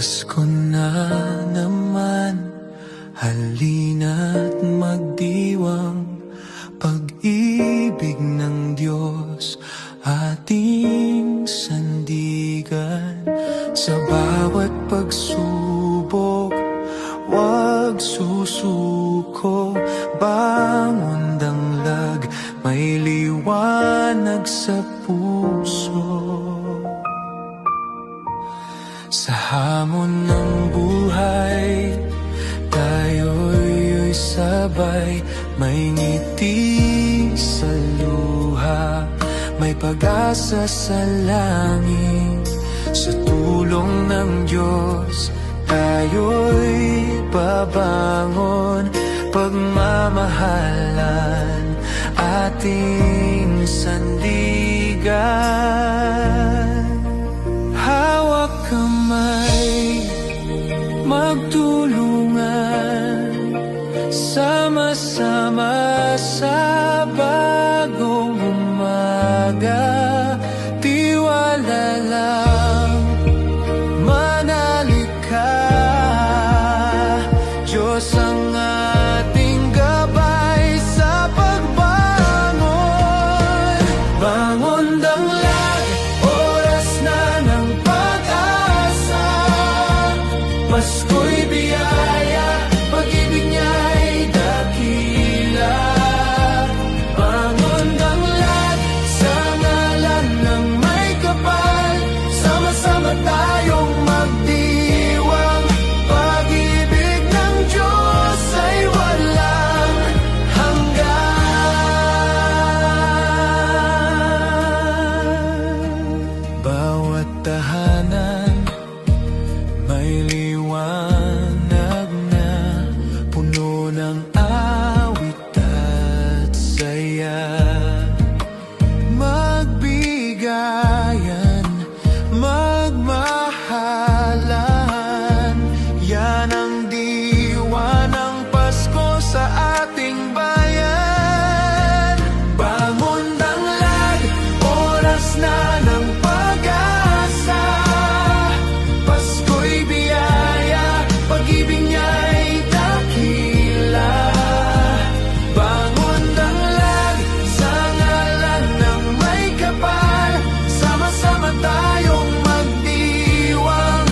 Pasko na naman, halina't magdiwang. Pag-ibig ng Diyos ating sandigan. Sa bawat pagsubok, huwag susuko. Bangon danglag, may liwanag sa puso. Sa hamon ng buhay, tayo'y sabay. May ngiti sa luha, may pag-asa sa langit. Sa tulong ng Diyos, tayo'y babangon. Pagmamahalan ating sandigan. Hawak kamay, magtulungan, sama-sama sa bagong umaga. Tiwala lang, manalig ka, Diyos ang ating gabay sa pagbangon. Bangon danglag, oras na ng pag-asa. Pasko'y biyaya, pag-ibig niya'y dakila. Bangon danglag, sa ngalan ng may kapal. Sama-sama tayong magdiwang. Pag-ibig ng Diyos ay walang hanggan. Bawat tahanan may liwanag.